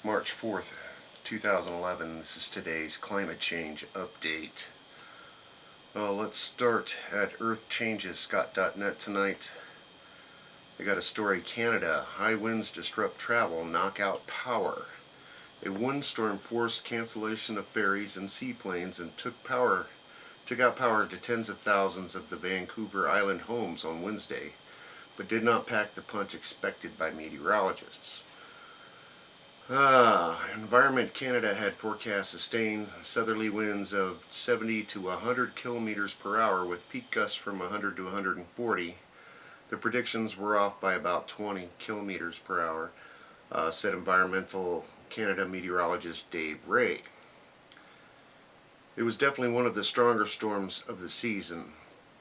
March 4th, 2011. This is today's climate change update. Let's start at earthchanges.net tonight. They got a story. Canada, high winds disrupt travel, knock out power. A windstorm forced cancellation of ferries and seaplanes and took out power to tens of thousands of the Vancouver Island homes on Wednesday, but did not pack the punch expected by meteorologists. Environment Canada had forecast sustained southerly winds of 70 to 100 kilometers per hour with peak gusts from 100 to 140. The predictions were off by about 20 kilometers per hour, said Environmental Canada meteorologist Dave Ray. It was definitely one of the stronger storms of the season,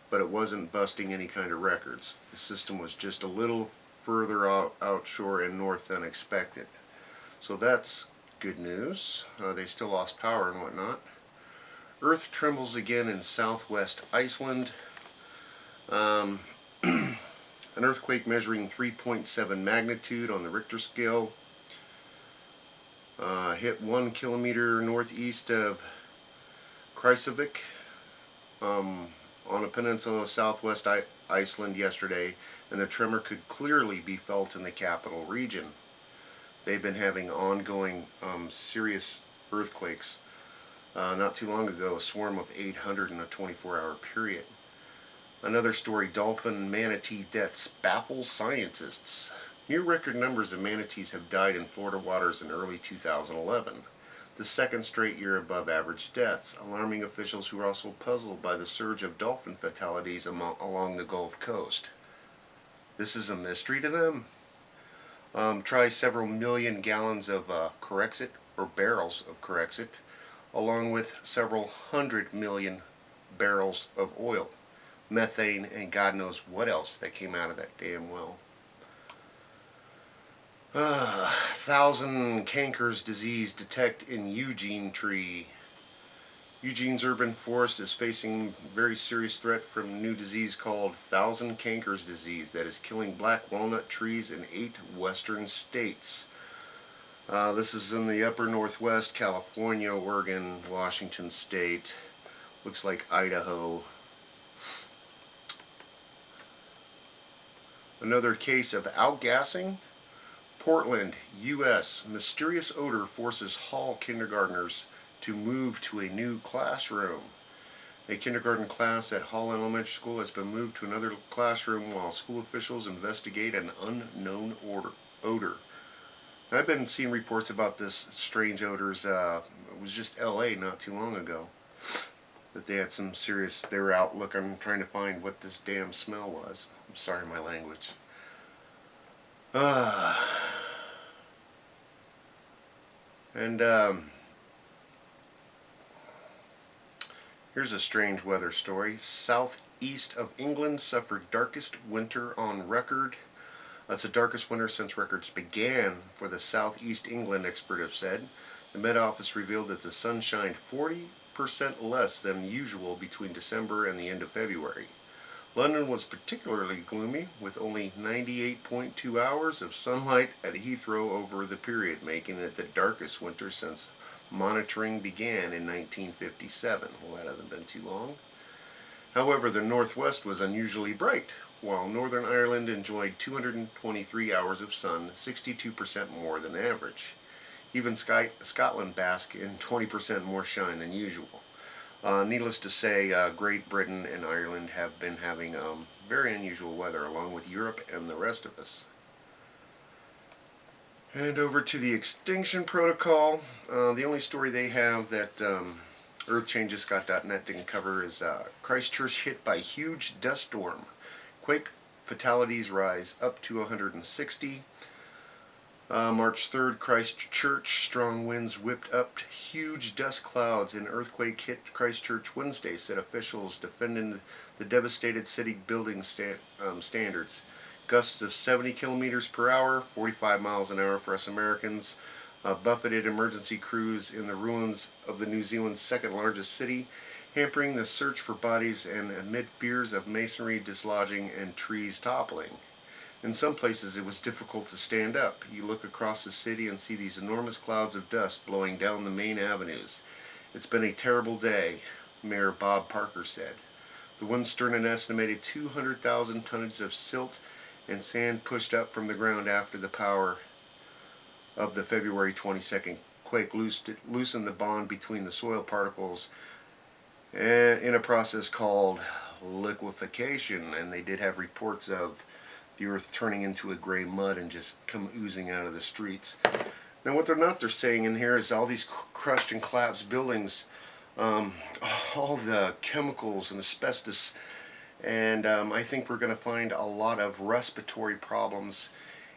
but it wasn't busting any kind of records. The system was just a little further outshore and north than expected. So that's good news. They still lost power and whatnot. Earth trembles again in southwest Iceland. An earthquake measuring 3.7 magnitude on the Richter scale hit 1 kilometer northeast of Christchurch on a peninsula of southwest Iceland yesterday, and the tremor could clearly be felt in the capital region. They've been having ongoing serious earthquakes. Not too long ago, a swarm of 800 in a 24-hour period. Another story, dolphin and manatee deaths baffles scientists. Near record numbers of manatees have died in Florida waters in early 2011. The second straight year above average deaths, alarming officials who are also puzzled by the surge of dolphin fatalities along the Gulf Coast. This is a mystery to them. Try several million gallons of corrugated or barrels of corrugated, along with several 100 million barrels of oil, methane, and God knows what else that came out of that damn well. 1,000 cankers disease detect in Eugene tree. Eugene's urban forest is facing a very serious threat from a new disease called 1,000 cankers disease that is killing black walnut trees in 8 western states. This is in the upper northwest, California, Oregon, Washington State, looks like Idaho. Another case of outgassing. Portland, U.S. Mysterious odor forces Hall kindergartners to move to a new classroom. A kindergarten class at Hall Elementary School has been moved to another classroom while school officials investigate an unknown odor. I've been seeing reports about this strange odors. It was just L.A. not too long ago that they had some serious. They were out looking, trying to find what this damn smell was. I'm sorry, my language. Here's a strange weather story. Southeast of England suffered darkest winter on record. That's the darkest winter since records began for the Southeast England, experts have said. The Met Office revealed that the sun shined 40% less than usual between December and the end of February. London was particularly gloomy, with only 98.2 hours of sunlight at Heathrow over the period, making it the darkest winter since monitoring began in 1957. Well, that hasn't been too long. However, the northwest was unusually bright, while Northern Ireland enjoyed 223 hours of sun, 62% more than average. Even Scotland basked in 20% more shine than usual. Needless to say, Great Britain and Ireland have been having very unusual weather, along with Europe and the rest of us. And over to the extinction protocol. The only story they have that earthchanges.net didn't cover is Christchurch hit by huge dust storm. Quake fatalities rise up to 160. March 3rd, Christchurch, strong winds whipped up huge dust clouds and earthquake hit Christchurch Wednesday, said officials defending the devastated city building standards. Gusts of 70 kilometers per hour, 45 miles an hour for us Americans, buffeted emergency crews in the ruins of the New Zealand's second largest city, hampering the search for bodies and amid fears of masonry dislodging and trees toppling. In some places it was difficult to stand up. You look across the city and see these enormous clouds of dust blowing down the main avenues. It's been a terrible day, Mayor Bob Parker said. The winds stirred an estimated 200,000 tons of silt and sand pushed up from the ground after the power of the February 22nd quake loosened the bond between the soil particles in a process called liquefaction, and they did have reports of the earth turning into a gray mud and just come oozing out of the streets. Now what they're saying in here is all these crushed and collapsed buildings, all the chemicals and asbestos, and I think we're going to find a lot of respiratory problems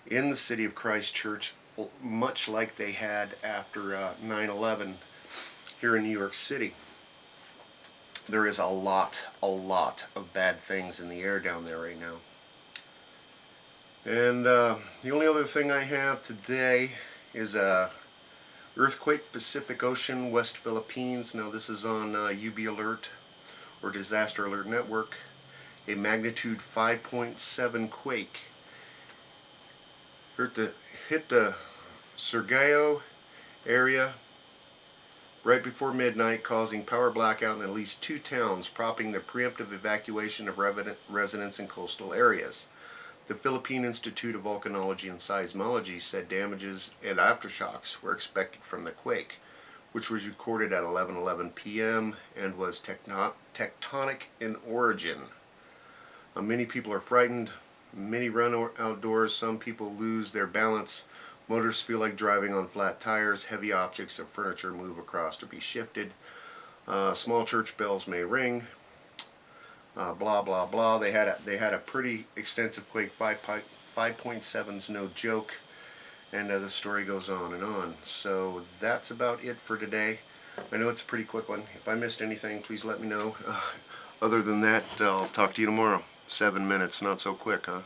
in the city of Christchurch, much like they had after 9/11 here in New York City. There is a lot of bad things in the air down there right now. And the only other thing I have today is a earthquake, Pacific Ocean, West Philippines. Now this is on UB Alert or Disaster Alert Network. A magnitude 5.7 quake hit the Surigao area right before midnight, causing power blackout in at least 2 towns, prompting the preemptive evacuation of residents in coastal areas. The Philippine Institute of Volcanology and Seismology said damages and aftershocks were expected from the quake, which was recorded at 11:11 p.m. and was tectonic in origin. Many people are frightened. Many run outdoors. Some people lose their balance. Motors feel like driving on flat tires. Heavy objects of furniture move across to be shifted. Small church bells may ring. Blah blah blah. They had a pretty extensive quake. 5.7's no joke, and the story goes on and on. So that's about it for today. I know it's a pretty quick one. If I missed anything, please let me know. Other than that, I'll talk to you tomorrow. 7 minutes, not so quick, huh?